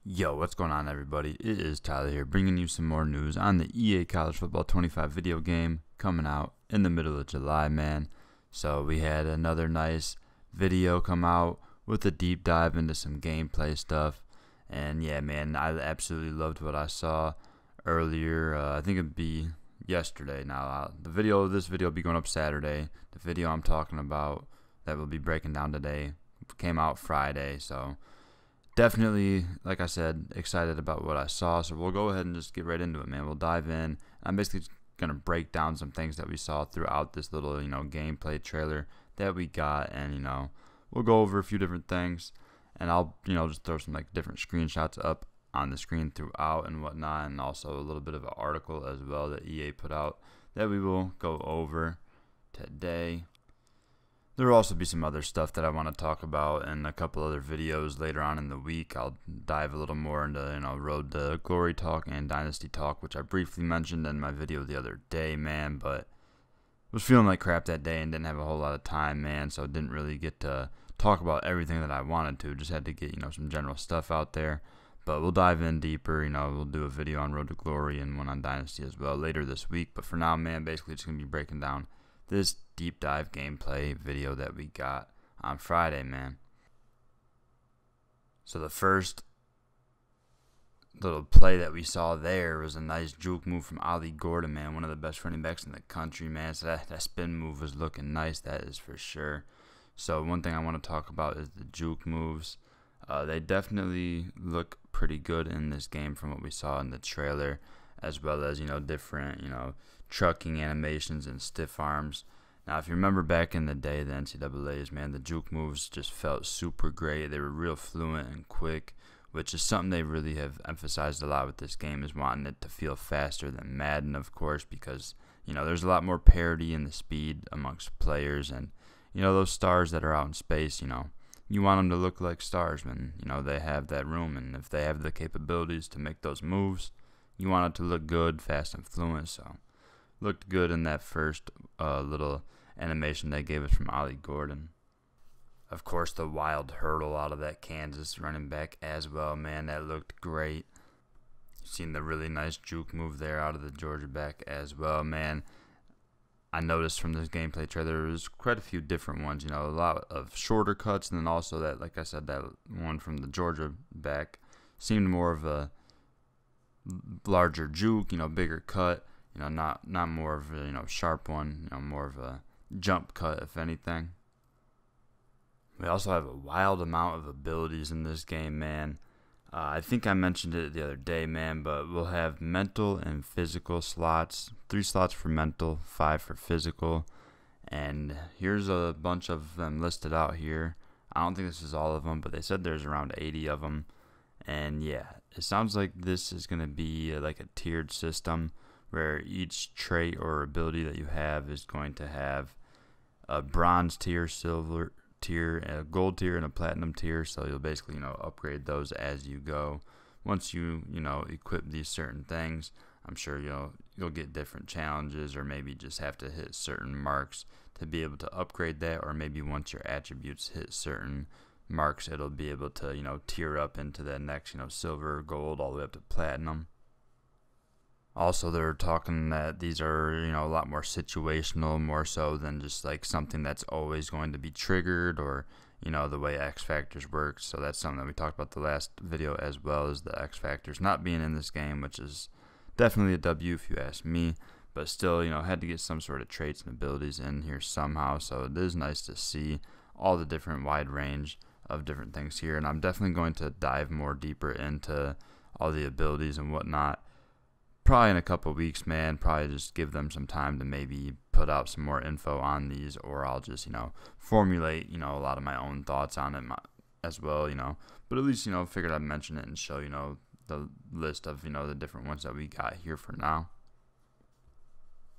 Yo, what's going on, everybody? It is Tyler here, bringing you some more news on the EA College Football 25 video game coming out in the middle of July, man. So we had another nice video come out with a deep dive into some gameplay stuff. And yeah, man, I absolutely loved what I saw earlier. I think it'd be yesterday now. This video will be going up Saturday. The video I'm talking about that we'll be breaking down today came out Friday, so definitely, like I said, excited about what I saw. So we'll go ahead and just get right into it, man. We'll dive in. I'm basically just gonna break down some things that we saw throughout this little, gameplay trailer that we got, and we'll go over a few different things, and I'll, just throw some different screenshots up on the screen throughout and whatnot, and also a little bit of an article as well that EA put out that we will go over today. There will also be some other stuff that I want to talk about in a couple other videos later on in the week. I'll dive a little more into, Road to Glory talk and Dynasty talk, which I briefly mentioned in my video the other day, man, but was feeling like crap that day and didn't have a whole lot of time, man, so didn't really get to talk about everything that I wanted to. Just had to get, some general stuff out there, but we'll dive in deeper. We'll do a video on Road to Glory and one on Dynasty as well later this week, but for now, man, basically just going to be breaking down this deep dive gameplay video that we got on Friday, man. So the first little play that we saw there was a nice juke move from Ali Gordon, man, one of the best running backs in the country, man. So that spin move was looking nice, that is for sure. So one thing I want to talk about is the juke moves. They definitely look pretty good in this game from what we saw in the trailer, as well as, different, trucking animations and stiff arms. Now, if you remember back in the day, the NCAAs, man, the juke moves just felt super great. They were real fluent and quick, which is something they really have emphasized a lot with this game, is wanting it to feel faster than Madden, of course, because, there's a lot more parity in the speed amongst players, and, those stars that are out in space, you want them to look like stars when, they have that room, and if they have the capabilities to make those moves, you want it to look good, fast, and fluent. So looked good in that first little animation they gave us from Ali Gordon. Of course, the wild hurdle out of that Kansas running back as well, man, that looked great. Seen the really nice juke move there out of the Georgia back as well, man. I noticed from this gameplay trailer there was quite a few different ones, a lot of shorter cuts, and then also that, like I said, that one from the Georgia back seemed more of a larger juke, bigger cut, not more of a, sharp one, more of a jump cut, if anything. We also have a wild amount of abilities in this game, man. I think I mentioned it the other day, man, but we'll have mental and physical slots. 3 slots for mental, 5 for physical, and here's a bunch of them listed out here. I don't think this is all of them, but they said there's around 80 of them. And yeah, it sounds like this is going to be like a tiered system where each trait or ability that you have is going to have a bronze tier, silver tier, a gold tier, and a platinum tier. So you'll basically, upgrade those as you go. Once you, equip these certain things, I'm sure you'll get different challenges, or maybe just have to hit certain marks to be able to upgrade that, or maybe once your attributes hit certain marks, it'll be able to, tier up into the next, silver, gold, all the way up to platinum. Also, they're talking that these are, a lot more situational, more so than just like something that's always going to be triggered, or, the way X Factors work. So that's something that we talked about the last video, as well as the X Factors not being in this game, which is definitely a W if you ask me. But still, had to get some sort of traits and abilities in here somehow. So it is nice to see all the different wide range of different things here, and I'm definitely going to dive more deeper into all the abilities and whatnot probably in a couple weeks, man. Probably just give them some time to maybe put out some more info on these, or I'll just formulate a lot of my own thoughts on it as well, but at least figured I'd mention it and show the list of the different ones that we got here for now.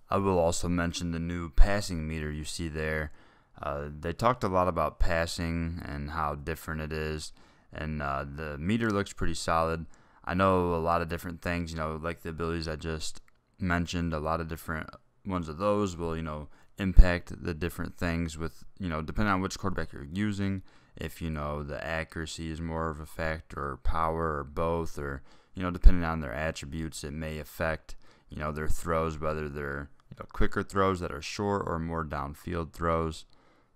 I will also mention the new passing meter you see there. They talked a lot about passing and how different it is, and the meter looks pretty solid. I know a lot of different things, like the abilities I just mentioned, a lot of different ones of those will, impact the different things with, depending on which quarterback you're using. if, the accuracy is more of a factor, or power, or both, or, depending on their attributes, it may affect, their throws, whether they're, quicker throws that are short or more downfield throws.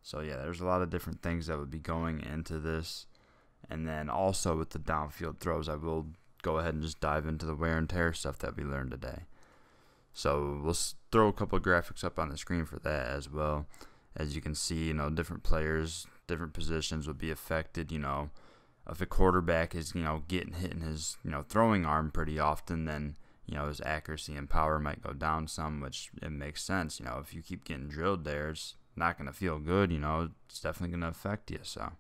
So, yeah, there's a lot of different things that would be going into this. And then also with the downfield throws, I will go ahead and just dive into the wear and tear stuff that we learned today. So we'll throw a couple of graphics up on the screen for that as well. As you can see, different players, different positions will be affected. If a quarterback is, getting hit in his, throwing arm pretty often, then, his accuracy and power might go down some, which it makes sense. If you keep getting drilled there, it's not going to feel good. It's definitely going to affect you. So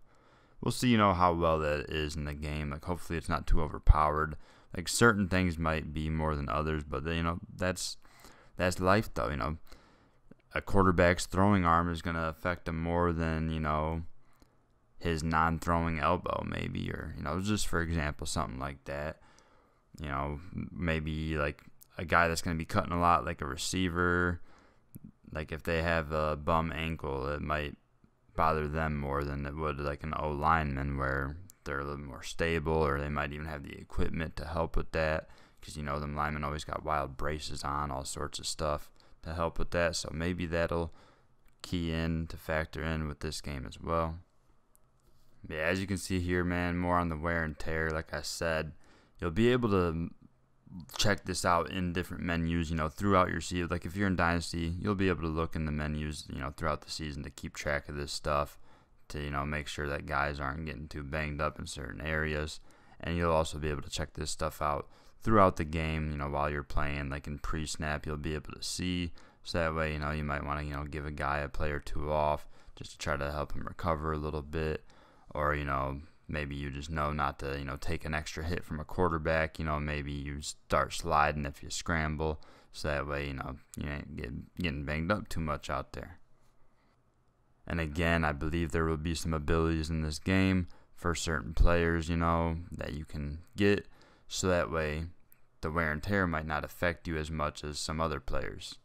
we'll see, how well that is in the game. Like, hopefully it's not too overpowered. Like, certain things might be more than others, but, that's life, though. A quarterback's throwing arm is going to affect him more than, his non-throwing elbow, maybe, or, just for example, something like that. Maybe, like, a guy that's going to be cutting a lot, like a receiver, like, if they have a bum ankle, it might bother them more than it would, like, an O-lineman, where they're a little more stable, or they might even have the equipment to help with that, because, them linemen always got wild braces on, all sorts of stuff to help with that. So maybe that'll key in to factor in with this game as well. But yeah, as you can see here, man, more on the wear and tear. Like I said, you'll be able to check this out in different menus, throughout your season. Like, if you're in Dynasty, you'll be able to look in the menus, throughout the season to keep track of this stuff, to, make sure that guys aren't getting too banged up in certain areas. And you'll also be able to check this stuff out throughout the game, while you're playing. Like, in pre-snap, you'll be able to see. So that way, you might want to, give a guy a play or two off just to try to help him recover a little bit. Or, maybe you just know not to, take an extra hit from a quarterback. Maybe you start sliding if you scramble. So that way, you ain't getting banged up too much out there. And again, I believe there will be some abilities in this game for certain players, that you can get. So that way, the wear and tear might not affect you as much as some other players.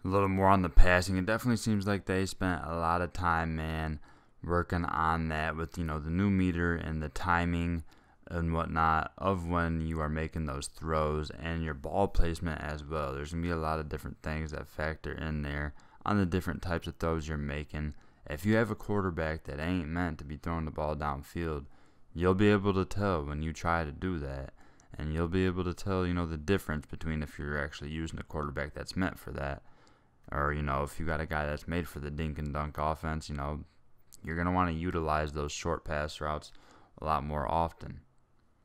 A little more on the passing. It definitely seems like they spent a lot of time, man, working on that with, the new meter and the timing and whatnot of when you are making those throws, and your ball placement as well. There's going to be a lot of different things that factor in there on the different types of throws you're making. If you have a quarterback that ain't meant to be throwing the ball downfield, you'll be able to tell when you try to do that, and you'll be able to tell, the difference between if you're actually using a quarterback that's meant for that, or, if you got a guy that's made for the dink and dunk offense, you're going to want to utilize those short pass routes a lot more often.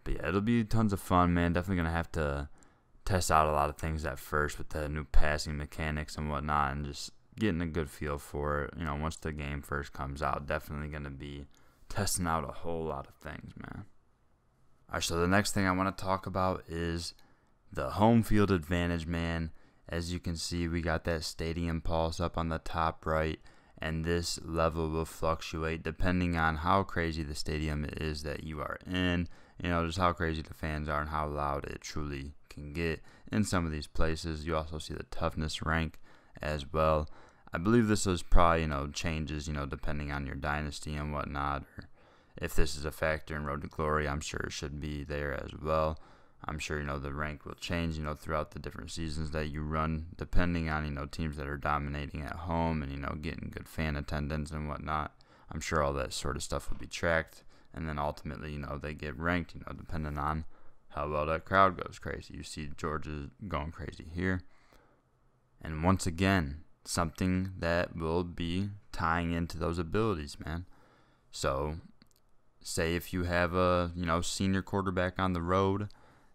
But yeah, it'll be tons of fun, man. Definitely going to have to test out a lot of things at first with the new passing mechanics and whatnot, and just getting a good feel for it. Once the game first comes out, definitely going to be testing out a whole lot of things, man. All right, so the next thing I want to talk about is the home field advantage, man. As you can see, we got that stadium pulse up on the top right, and this level will fluctuate depending on how crazy the stadium is that you are in, just how crazy the fans are and how loud it truly can get in some of these places. You also see the toughness rank as well. I believe this is probably, changes, depending on your dynasty and whatnot, or if this is a factor in Road to Glory, I'm sure it should be there as well. I'm sure, the rank will change, throughout the different seasons that you run, depending on, teams that are dominating at home and, getting good fan attendance and whatnot. I'm sure all that sort of stuff will be tracked, and then ultimately, they get ranked, depending on how well that crowd goes crazy. You see Georgia going crazy here. And once again, something that will be tying into those abilities, man. So, say if you have a, senior quarterback on the road,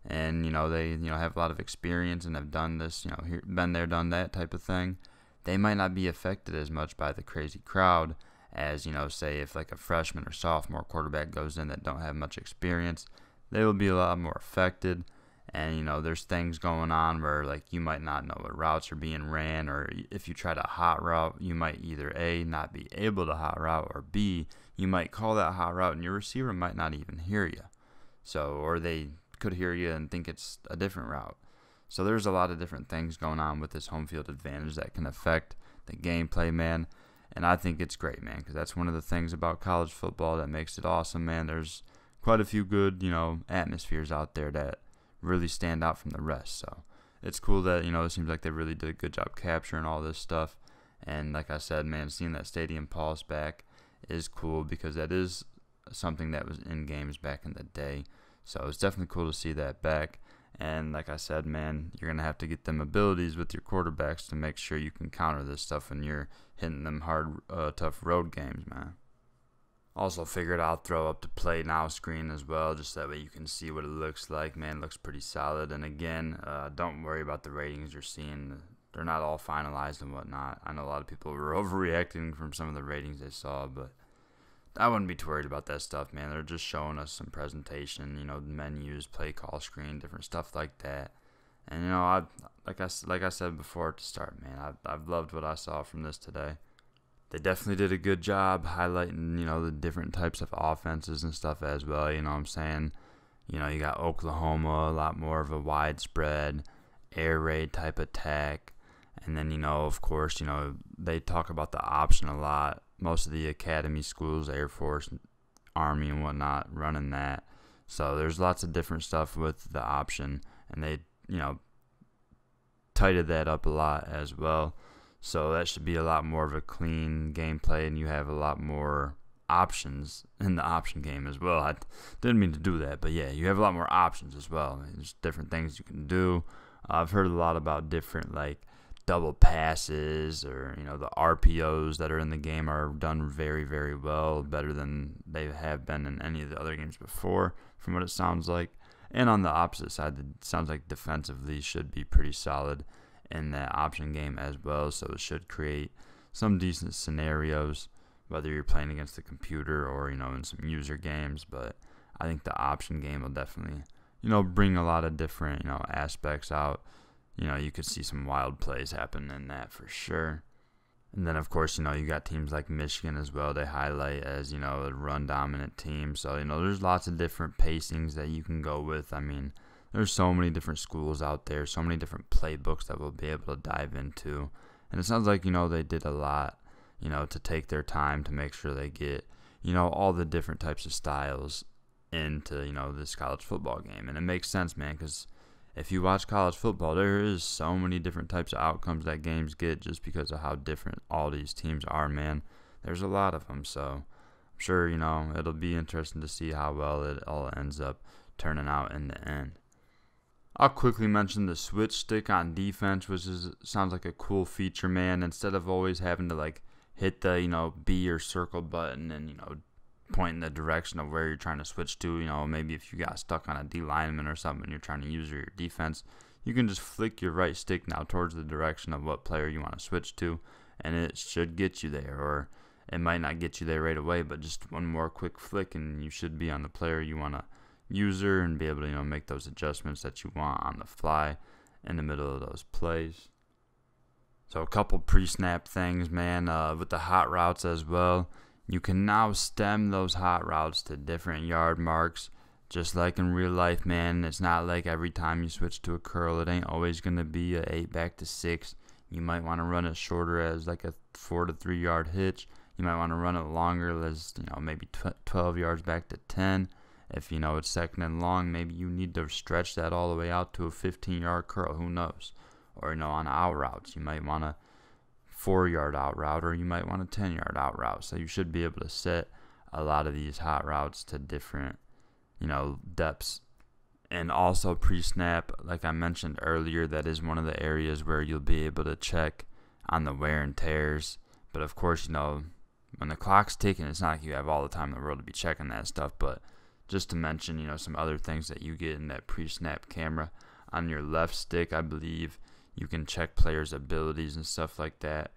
and, they, have a lot of experience and have done this, been there, done that type of thing, they might not be affected as much by the crazy crowd as, say if like a freshman or sophomore quarterback goes in that don't have much experience, they will be a lot more affected. And, there's things going on where, like, you might not know what routes are being ran, or if you try to hot route, you might either A, not be able to hot route, or B, you might call that hot route and your receiver might not even hear you. So, or they could hear you and think it's a different route. So there's a lot of different things going on with this home field advantage that can affect the gameplay, man. And I think it's great, man, because that's one of the things about college football that makes it awesome, man. There's quite a few good, atmospheres out there that really stand out from the rest. So it's cool that, it seems like they really did a good job capturing all this stuff. And like I said, man, seeing that stadium pulse back is cool because that is something that was in games back in the day. So it's definitely cool to see that back. And like I said, man, you're going to have to get them abilities with your quarterbacks to make sure you can counter this stuff when you're hitting them hard, tough road games, man. Also figured I'll throw up the play now screen as well, just that way you can see what it looks like. Man, it looks pretty solid. And again, don't worry about the ratings you're seeing. They're not all finalized and whatnot. I know a lot of people were overreacting from some of the ratings they saw, but I wouldn't be too worried about that stuff, man. They're just showing us some presentation, menus, play call screen, different stuff like that. And like I said before at the start, man, I've loved what I saw from this today. They definitely did a good job highlighting, the different types of offenses and stuff as well. You know what I'm saying? You got Oklahoma, a lot more of a widespread air raid type attack. And then, of course, they talk about the option a lot. Most of the academy schools, Air Force, Army, and whatnot, running that. So there's lots of different stuff with the option. And they, tightened that up a lot as well. So that should be a lot more of a clean gameplay, and you have a lot more options in the option game as well. I didn't mean to do that, but yeah, you have a lot more options as well. There's different things you can do. I've heard a lot about different, like, double passes or, the RPOs that are in the game are done very, very well, better than they have been in any of the other games before, from what it sounds like. And on the opposite side, it sounds like defensively should be pretty solid in that option game as well, so it should create some decent scenarios, whether you're playing against the computer or, in some user games. But I think the option game will definitely, bring a lot of different, aspects out. You could see some wild plays happen in that for sure. And then, of course, you got teams like Michigan as well. They highlight as, a run-dominant team. So, there's lots of different pacings that you can go with. I mean, there's so many different schools out there, so many different playbooks that we'll be able to dive into. And it sounds like, they did a lot, to take their time to make sure they get, all the different types of styles into, this college football game. And it makes sense, man, because if you watch college football, there is so many different types of outcomes that games get just because of how different all these teams are, man. There's a lot of them, so I'm sure, it'll be interesting to see how well it all ends up turning out in the end. I'll quickly mention the switch stick on defense, which sounds like a cool feature, man. Instead of always having to, like, hit the, B or circle button and, point in the direction of where you're trying to switch to. Maybe if you got stuck on a D lineman or something and you're trying to use your defense, you can just flick your right stick now towards the direction of what player you want to switch to, and it should get you there. Or it might not get you there right away, but just one more quick flick and you should be on the player you want to user and be able to make those adjustments that you want on the fly in the middle of those plays. So a couple pre-snap things, man, with the hot routes as well. You can now stem those hot routes to different yard marks, just like in real life, man. It's not like every time you switch to a curl, it ain't always going to be a 8 back to 6. You might want to run it shorter as like a 4 to 3 yard hitch. You might want to run it longer as, maybe 12 yards back to 10. If, it's second and long, maybe you need to stretch that all the way out to a 15-yard curl. Who knows? Or, on out routes, you might want a 4-yard out route, or you might want a 10-yard out route. So you should be able to set a lot of these hot routes to different, depths. And also pre-snap, like I mentioned earlier, that is one of the areas where you'll be able to check on the wear and tears. But, of course, when the clock's ticking, it's not like you have all the time in the world to be checking that stuff. But just to mention, some other things that you get in that pre-snap camera. On your left stick, I believe you can check players' abilities and stuff like that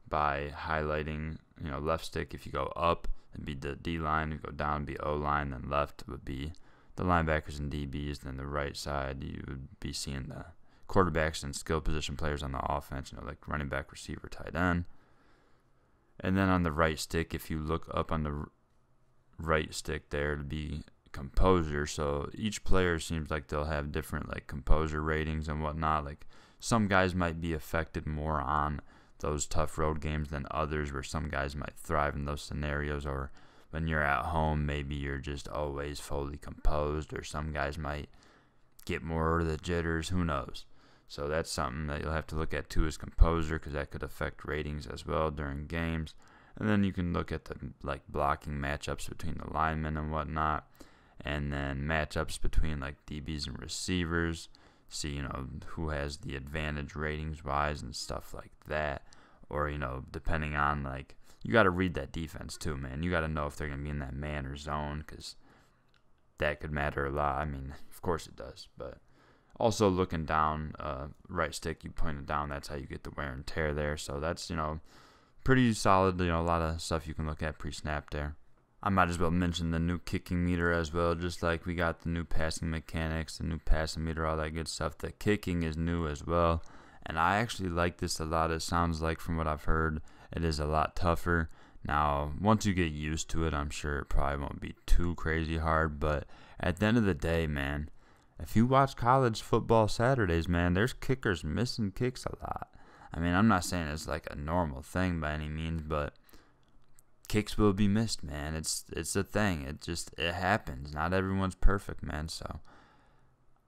by highlighting, left stick. If you go up, it'd be the D line. If you go down, it'd be O line. Then left would be the linebackers and DBs. Then the right side, you would be seeing the quarterbacks and skill position players on the offense, like running back, receiver, tight end. And then on the right stick, if you look up on the right stick there, it'd be composure. So each player seems like they'll have different, like, composure ratings and whatnot. Like, some guys might be affected more on those tough road games than others, where some guys might thrive in those scenarios, or when you're at home, maybe you're just always fully composed, or some guys might get more of the jitters, who knows. So that's something that you'll have to look at too, is composure, because that could affect ratings as well during games. And then you can look at the blocking matchups between the linemen and whatnot, and then matchups between DBs and receivers. See, who has the advantage ratings wise and stuff like that. Or, depending on you got to read that defense too, man. You got to know if they're going to be in that man or zone, because that could matter a lot. I mean, of course it does, but also looking down, right stick, you point it down, that's how you get the wear and tear there. So that's, pretty solid, a lot of stuff you can look at pre-snap there. I might as well mention the new kicking meter as well, just like we got the new passing mechanics, the new passing meter, all that good stuff. The kicking is new as well, and I actually like this a lot. It sounds like, from what I've heard, it is a lot tougher. Now, once you get used to it, I'm sure it probably won't be too crazy hard, but at the end of the day, man, if you watch college football Saturdays, man, there's kickers missing kicks a lot. I mean, I'm not saying it's a normal thing by any means, but kicks will be missed, man. It's a thing. It happens. Not everyone's perfect, man. So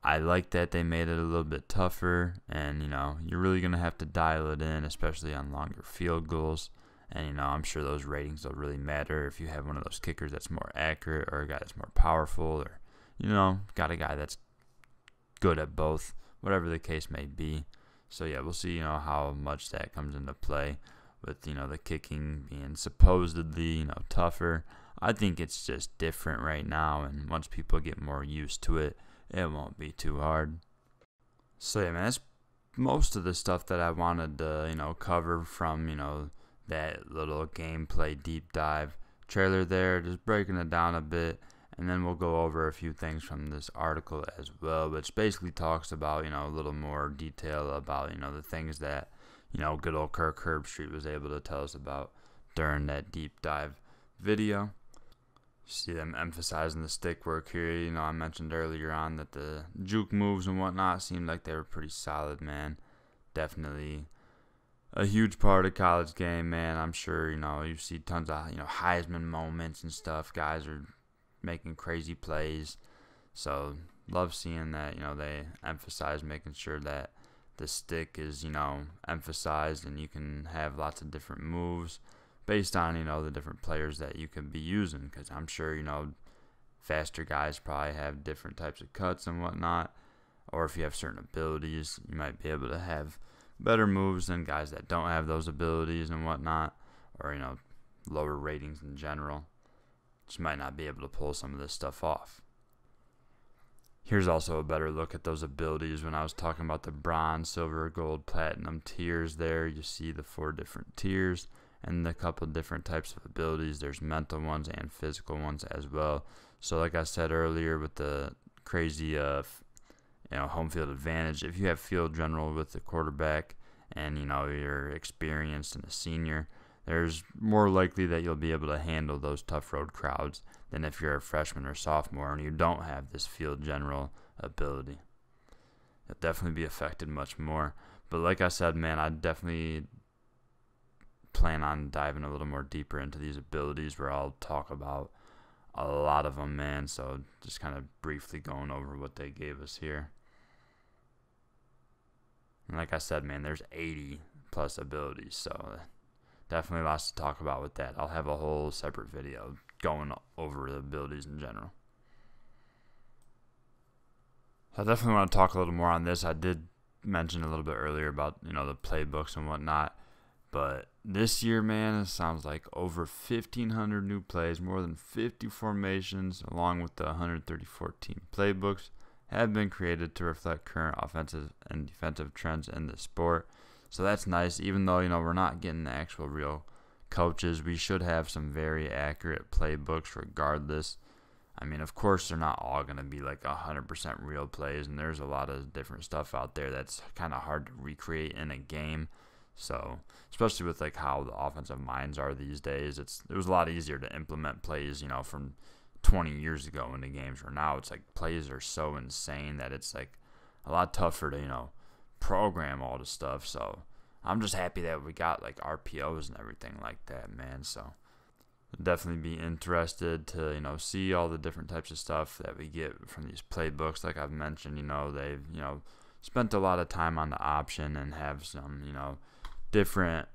I like that they made it a little bit tougher, and you're really gonna have to dial it in, especially on longer field goals. And I'm sure those ratings will really matter if you have one of those kickers that's more accurate, or a guy that's more powerful, or got a guy that's good at both, whatever the case may be. So yeah, we'll see how much that comes into play with the kicking being supposedly tougher. I think it's just different right now, and once people get more used to it, it won't be too hard. So yeah, man, that's most of the stuff that I wanted to cover from that little gameplay deep dive trailer there, just breaking it down a bit. And then we'll go over a few things from this article as well, which basically talks about, a little more detail about, the things that, good old Kirk Herbstreit was able to tell us about during that deep dive video. You see them emphasizing the stick work here. I mentioned earlier on that the juke moves and whatnot seemed like they were pretty solid, man. Definitely a huge part of the college game, man. I'm sure, you see tons of, Heisman moments and stuff. Guys are making crazy plays. So love seeing that, they emphasize making sure that the stick is, emphasized, and you can have lots of different moves based on, the different players that you could be using, because I'm sure, faster guys probably have different types of cuts and whatnot, or if you have certain abilities, you might be able to have better moves than guys that don't have those abilities and whatnot, or, lower ratings in general. Just might not be able to pull some of this stuff off. Here's also a better look at those abilities. When I was talking about the bronze, silver, gold, platinum tiers there, you see the 4 different tiers and a couple different types of abilities. There's mental ones and physical ones as well. So like I said earlier, with the crazy home field advantage, if you have field general with the quarterback and you're experienced and a senior, there's more likely that you'll be able to handle those tough road crowds than if you're a freshman or sophomore and you don't have this field general ability. You'll definitely be affected much more. But like I said, man, I definitely plan on diving a little more deeper into these abilities, where I'll talk about a lot of them, man. So just kind of briefly going over what they gave us here. And like I said, man, there's 80 plus abilities, so definitely lots to talk about with that. I'll have a whole separate video going over the abilities in general. So I definitely want to talk a little more on this. I did mention a little bit earlier about, the playbooks and whatnot. But this year, man, it sounds like over 1,500 new plays, more than 50 formations, along with the 134 team playbooks, have been created to reflect current offensive and defensive trends in the sport. So that's nice. Even though, we're not getting the actual real coaches, we should have some very accurate playbooks regardless. I mean, of course, they're not all going to be 100% real plays, and there's a lot of different stuff out there that's kind of hard to recreate in a game. So, especially with how the offensive minds are these days, it was a lot easier to implement plays, from 20 years ago into games, where now it's plays are so insane that it's a lot tougher to, program all the stuff. So I'm just happy that we got like RPOs and everything like that, man. So definitely be interested to, see all the different types of stuff that we get from these playbooks. Like I've mentioned, they've, spent a lot of time on the option and have some, different,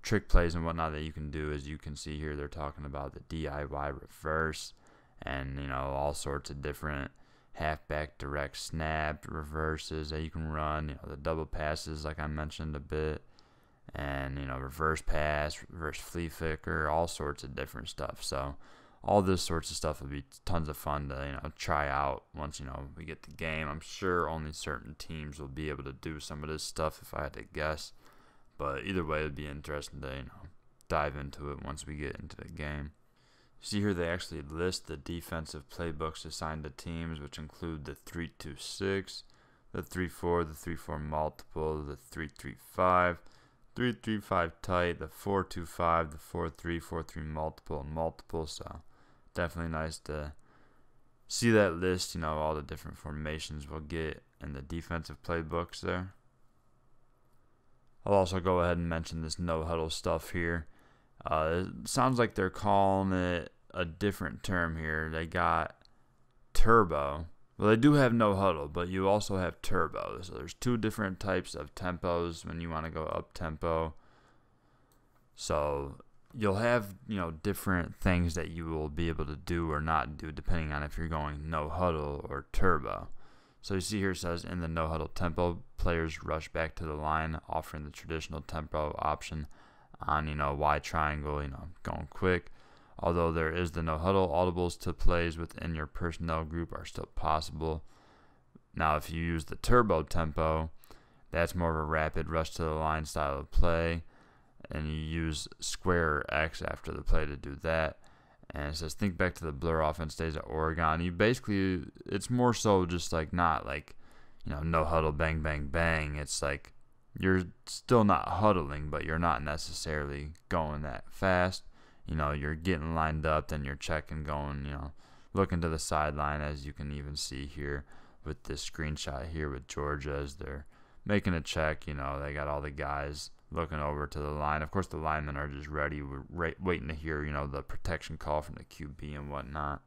trick plays and whatnot that you can do. As you can see here, they're talking about the DIY reverse and, all sorts of different halfback direct snap reverses that you can run, the double passes like I mentioned a bit, and reverse pass, reverse flea flicker, all sorts of different stuff. So all this sorts of stuff would be tons of fun to try out once we get the game. I'm sure only certain teams will be able to do some of this stuff if I had to guess, but either way it'd be interesting to dive into it once we get into the game. See here they actually list the defensive playbooks assigned to teams, which include the 3-2-6, the 3-4, the 3-4 multiple, the 3-3-5, 3-3-5 tight, the 4-2-5, the 4-3, 4-3 multiple, and multiple. So definitely nice to see that list, all the different formations we'll get in the defensive playbooks there. I'll also go ahead and mention this no huddle stuff here. It sounds like they're calling it a different term here. They got turbo. Well, they do have no huddle, but you also have turbo. So there's two different types of tempos when you want to go up tempo. So you'll have, different things that you will be able to do or not do depending on if you're going no huddle or turbo. So you see here it says in the no huddle tempo, players rush back to the line, offering the traditional tempo option on, Y triangle, going quick. Although there is the no huddle, audibles to plays within your personnel group are still possible. Now, if you use the turbo tempo, that's more of a rapid rush to the line style of play, and you use square or X after the play to do that. And it says, think back to the blur offense days at Oregon. You basically, it's more so just like not like, no huddle, bang, bang, bang. It's like you're still not huddling, but you're not necessarily going that fast. You're getting lined up, then you're checking, going, looking to the sideline, as you can even see here with this screenshot here with Georgia as they're making a check. They got all the guys looking over to the line. Of course, the linemen are just ready. We're waiting to hear, the protection call from the QB and whatnot.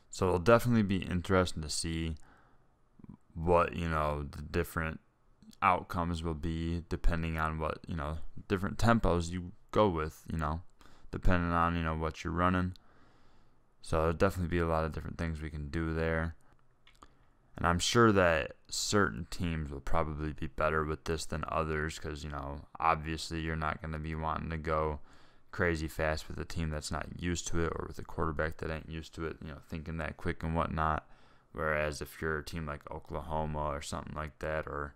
So it'll definitely be interesting to see what, the different outcomes will be depending on what, different tempos you go with, depending on, what you're running. So there'll definitely be a lot of different things we can do there. And I'm sure that certain teams will probably be better with this than others because, obviously you're not going to be wanting to go crazy fast with a team that's not used to it or with a quarterback that ain't used to it, thinking that quick and whatnot. Whereas if you're a team like Oklahoma or something like that, or,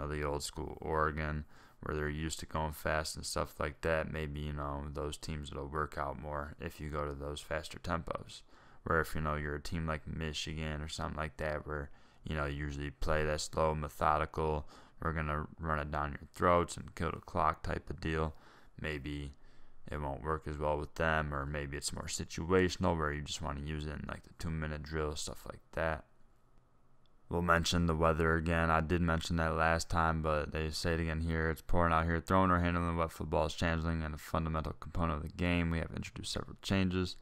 the old school Oregon, where they're used to going fast and stuff like that, maybe, those teams will work out more if you go to those faster tempos. Where if, you're a team like Michigan or something like that, where, you usually play that slow, methodical, we're going to run it down your throats and kill the clock type of deal, maybe it won't work as well with them, or maybe it's more situational where you just want to use it in like the 2-minute drill, stuff like that. We'll mention the weather again. I did mention that last time, but they say it again here. It's pouring out here. Throwing or handling wet football is challenging and a fundamental component of the game. We have introduced several changes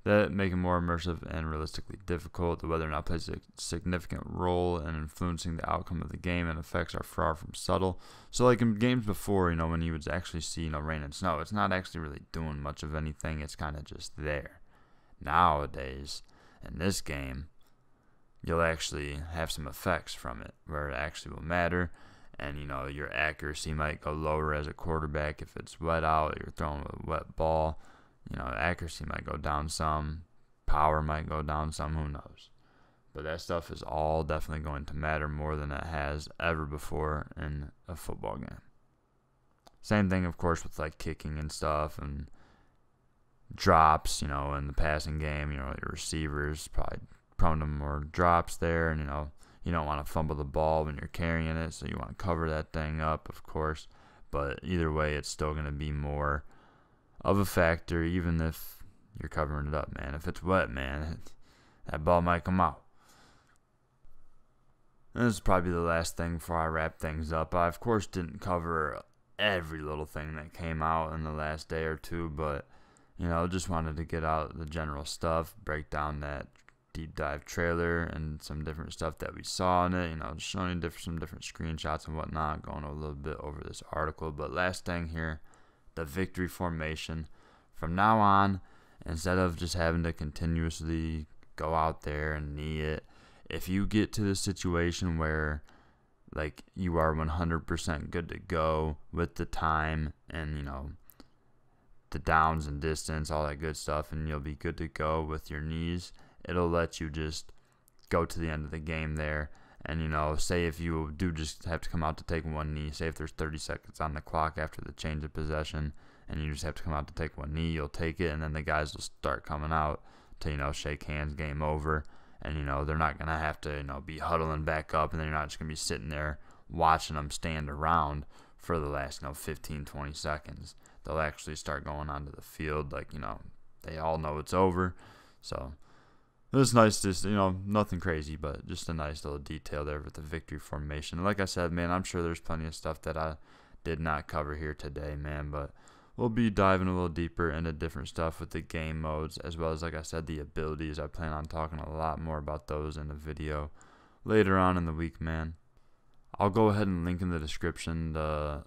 that make it more immersive and realistically difficult. The weather now plays a significant role in influencing the outcome of the game, and effects are far from subtle. So like in games before, when you would actually see, rain and snow, it's not actually really doing much of anything. It's kind of just there. Nowadays, in this game, you'll actually have some effects from it where it actually will matter. And, your accuracy might go lower as a quarterback if it's wet out, you're throwing a wet ball. Accuracy might go down some, power might go down some, who knows. But that stuff is all definitely going to matter more than it has ever before in a football game. Same thing, of course, with like kicking and stuff and drops, in the passing game, your receivers probably prone to more drops there, and you don't want to fumble the ball when you're carrying it, so you want to cover that thing up, of course. But either way, it's still going to be more of a factor, even if you're covering it up, man. If it's wet, man, that ball might come out. And this is probably the last thing before I wrap things up. I, of course, didn't cover every little thing that came out in the last day or two, but, just wanted to get out the general stuff, break down that deep dive trailer and some different stuff that we saw in it, just showing you some different screenshots and whatnot, going a little bit over this article. But last thing here, the victory formation. From now on, instead of just having to continuously go out there and knee it, if you get to the situation where you are 100% good to go with the time and the downs and distance, all that good stuff, and you'll be good to go with your knees, it'll let you just go to the end of the game there. And say if you do just have to come out to take one knee, say if there's 30 seconds on the clock after the change of possession and you just have to come out to take one knee, you'll take it, and then the guys will start coming out to shake hands, game over. And they're not gonna have to be huddling back up, and then you're not just gonna be sitting there watching them stand around for the last 15-20 seconds. They'll actually start going onto the field they all know it's over. So it was nice, just nothing crazy, but just a nice little detail there with the victory formation. And like I said, man, I'm sure there's plenty of stuff that I did not cover here today, man, but we'll be diving a little deeper into different stuff with the game modes, as well as, like I said, the abilities. I plan on talking a lot more about those in the video later on in the week, man. I'll go ahead and link in the description the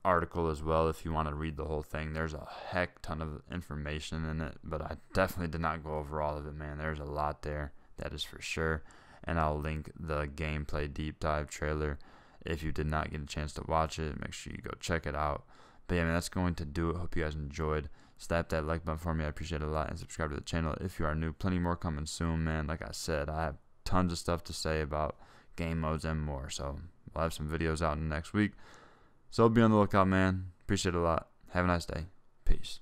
article as well if you want to read the whole thing. There's a heck ton of information in it, but I definitely did not go over all of it, man. There's a lot there, that is for sure. And I'll link the gameplay deep dive trailer. If you did not get a chance to watch it, make sure you go check it out. But yeah, man, that's going to do it. Hope you guys enjoyed. Slap that like button for me. I appreciate it a lot. And subscribe to the channel if you are new. Plenty more coming soon, man. Like I said, I have tons of stuff to say about game modes and more. So we'll have some videos out in the next week. So be on the lookout, man. Appreciate it a lot. Have a nice day. Peace.